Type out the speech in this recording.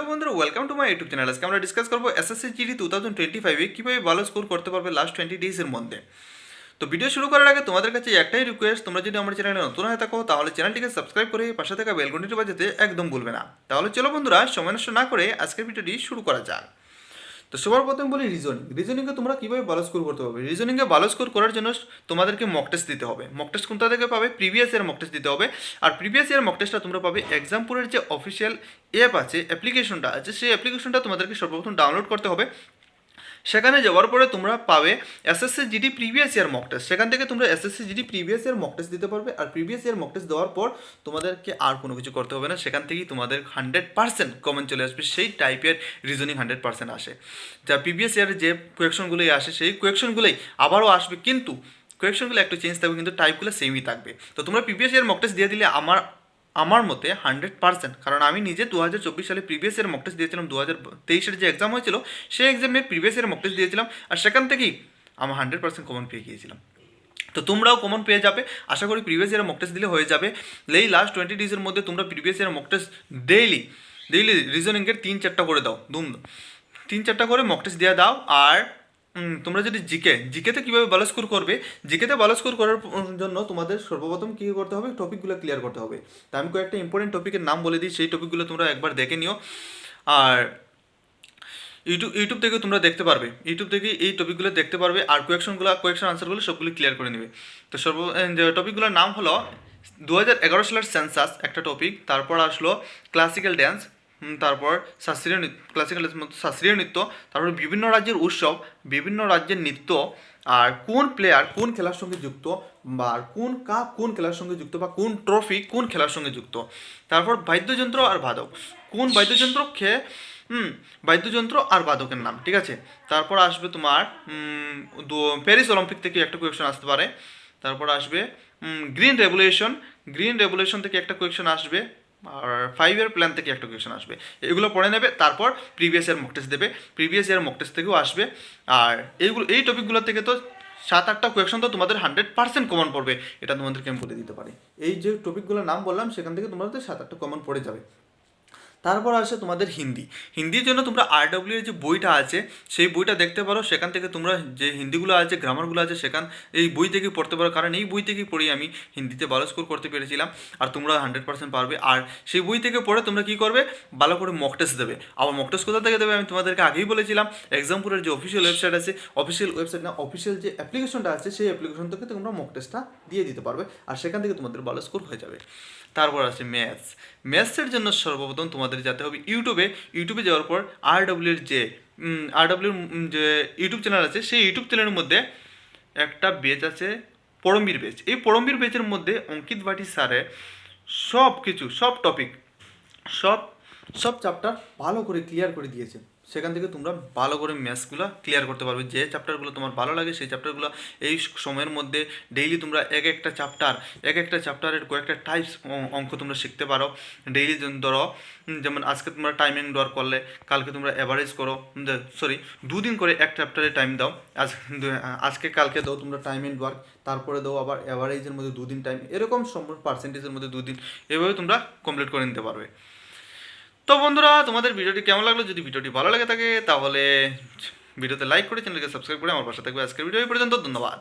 বন্ধুরা, welcome to my YouTube channel. আজকে আমরা ডিসকাস করবো এসএসসি জিডি 2025-এ কীভাবে ভালো স্কোর করতে পারবে লাস্ট 20 ডেজের মধ্যে। তো ভিডিও শুরু করার আগে তোমাদের কাছে একটাই রিকোয়েস্ট, তোমরা যদি আমার চ্যানেলে নতুন হয়ে থাকো তাহলে চ্যানেলটিকে সাবস্ক্রাইব করে পাশে থাকা বেল ঘন্টিটি বাজাতে একদম ভুলবে না। তাহলে চলো বন্ধুরা, সময় নষ্ট না করে আজকের ভিডিওটি শুরু করা যাক। তো সবার প্রথমে বলি রিজনিংয়ে তোমরা কীভাবে ভালো স্কোর করতে হবে। রিজনিংয়ে ভালো স্কোর করার জন্য তোমাদেরকে মক টেস্ট দিতে হবে। মক টেস্ট কোনটা থেকে পাবে? প্রিভিয়াস ইয়ার মক টেস্ট দিতে হবে। আর প্রিভিয়াস ইয়ার মক টেস্টটা তোমরা পাবে এক্সামপুরের যে অফিসিয়াল অ্যাপ আছে, অ্যাপ্লিকেশনটা আছে, সেই অ্যাপ্লিকেশনটা তোমাদেরকে সর্বপ্রথম ডাউনলোড করতে হবে। সেখানে যাওয়ার পরে তোমরা পাবে SSC GD previous year mock test. সেখান থেকে তোমরা SSC GD previous year mock test দিতে পারবে। আর প্রিভিয়াস ইয়ার মক টেস্ট দেওয়ার পর তোমাদেরকে আর কোনো কিছু করতে হবে না। সেখান থেকেই তোমাদের 100% কমন চলে আসবে। সেই টাইপের রিজনিং 100% আসে। যা প্রিভিয়াস ইয়ারে যে কোয়েকশনগুলোই আসে সেই কোয়েকশনগুলোই আবারও আসবে, কিন্তু কোয়েকশনগুলো একটু চেঞ্জ থাকবে, কিন্তু টাইপগুলো সেমই থাকবে। তো তোমরা প্রিভিয়াস ইয়ার মক টেস্ট দিয়ে দিলে আমার মতে 100%, কারণ আমি নিজে 2024 সালে প্রিভিয়াস ইয়ার মক টেস্ট দিয়েছিলাম। 2023-এর যে এক্সাম হয়েছিল সেই এক্সামের প্রিভিয়াস ইয়ার মক টেস্ট দিয়েছিলাম, আর সেখান থেকেই আমার 100% কমন পেয়ে গিয়েছিলাম। তো তোমরাও কমন পেয়ে যাবে আশা করি। প্রিভিয়াস ইয়ার মক টেস্ট দিলে হয়ে যাবে। এই লাস্ট 20 ডেজের মধ্যে তোমরা previous year mock test daily রিজনিংয়ের 3-4টা করে দাও। 3-4টা করে মক টেস্ট দিয়ে দাও। আর তোমরা যদি জিকেতে কীভাবে ভালো স্কোর করবে, জিকেতে ভালো স্কোর করার জন্য তোমাদের সর্বপ্রথম কী করতে হবে? টপিকগুলো ক্লিয়ার করতে হবে। তা আমি কয়েকটা ইম্পর্টেন্ট টপিকের নাম বলে দিই, সেই টপিকগুলো তোমরা একবার দেখে নিও। আর ইউটিউব থেকে তোমরা দেখতে পারবে, ইউটিউব থেকে এই টপিকগুলো দেখতে পারবে। আর কোয়েকশন আনসারগুলো সবগুলো ক্লিয়ার করে নেবে। তো টপিকগুলোর নাম হলো 2011 সালের সেন্সাস একটা টপিক, তারপর আসলো ক্লাসিক্যাল ড্যান্স, তারপর শাস্ত্রীয় নৃত্য, তারপর বিভিন্ন রাজ্যের উৎসব, বিভিন্ন রাজ্যের নৃত্য, আর কোন প্লেয়ার কোন খেলার সঙ্গে যুক্ত, বা কোন কাপ কোন খেলার সঙ্গে যুক্ত, বা কোন ট্রফি কোন খেলার সঙ্গে যুক্ত। তারপর বাদ্যযন্ত্র আর বাদক, কোন বাদ্যযন্ত্র আর বাদকের নাম, ঠিক আছে। তারপর আসবে তোমার প্যারিস অলিম্পিক থেকে একটা কোয়েকশন আসতে পারে। তারপর আসবে গ্রিন রেভলিউশন থেকে একটা কোয়েকশন আসবে। আর 5 ইয়ার প্ল্যান থেকে একটা কোয়েকশন আসবে। এগুলো পড়ে নেবে, তারপর প্রিভিয়াস ইয়ার মক টেস্ট দেবে। প্রিভিয়াস ইয়ার মক টেস্ট থেকেও আসবে। আর এই টপিকগুলো থেকে তো 7-8টা কোয়েকশন তো তোমাদের 100% কমন পড়বে, এটা তোমাদেরকে আমি বলে দিতে পারি। এই যে টপিকগুলোর নাম বললাম সেখান থেকে তোমাদের 7-8টা কমন পড়ে যাবে। তারপর আসে তোমাদের হিন্দির জন্য তোমরা RW এর যে বইটা আছে সেই বইটা দেখতে পারো। সেখান থেকে তোমরা যে হিন্দিগুলো আছে, গ্রামারগুলো আছে, এই বই থেকেই পড়তে পারো। কারণ এই বই থেকেই পড়ে আমি হিন্দিতে ভালো স্কোর করতে পেরেছিলাম। আর তোমরা 100% পারবে। আর সেই বই থেকে পড়ে তোমরা কী করবে? ভালো করে মক টেস্ট দেবে। আবার মক টেস্ট কোথা থেকে দেবে আমি তোমাদেরকে আগেই বলেছিলাম। এক্সামপুরের যে অফিসিয়াল ওয়েবসাইট আছে, অফিসিয়াল যে অ্যাপ্লিকেশনটা আছে সেই অ্যাপ্লিকেশন থেকে তোমরা মক টেস্টটা দিয়ে দিতে পারবে। আর সেখান থেকে তোমাদের ভালো স্কোর হয়ে যাবে। তারপর আছে ম্যাথসের জন্য সর্বপ্রথম তোমাদের যেতে হবে ইউটিউবে যাওয়ার পর আরডব্লিউর যে ইউটিউব চ্যানেল আছে, সেই ইউটিউব চ্যানেলের মধ্যে একটা বেচ আছে পরমবীর বেচ। এই পরমবীর বেচের মধ্যে অঙ্কিত ভাটি স্যারের সব টপিক সব চ্যাপ্টার ভালো করে ক্লিয়ার করে দিয়েছে। সেখান থেকে তোমরা ভালো করে ম্যাথসগুলো ক্লিয়ার করতে পারবে। যে চ্যাপ্টারগুলো তোমার ভালো লাগে সেই চ্যাপ্টারগুলো এই সময়ের মধ্যে ডেইলি তোমরা এক একটা চ্যাপ্টারের কয়েকটা টাইপস অঙ্ক তোমরা শিখতে পারো ডেইলি। ধরো যেমন আজকে তোমরা টাইমিং ড্র করলে, কালকে তোমরা অ্যাভারেজ করো, 2 দিন করে এক চ্যাপ্টারে টাইম দাও। আজকে কালকে দাও তোমরা টাইম অ্যান্ড ওয়ার্ক, তারপরে দাও আবার অ্যাভারেজের মধ্যে 2 দিন টাইম, এরকম পার্সেন্টেজের মধ্যে 2 দিন, এভাবে তোমরা কমপ্লিট করে নিতে পারবে। তো বন্ধুরা, তোমাদের ভিডিওটি কেমন লাগলো? যদি ভিডিওটি ভালো লাগে থাকে তাহলে ভিডিওতে লাইক করে চ্যানেলকে সাবস্ক্রাইব করে আমার পাশে থাকবে। আজকের ভিডিও এই পর্যন্ত, ধন্যবাদ।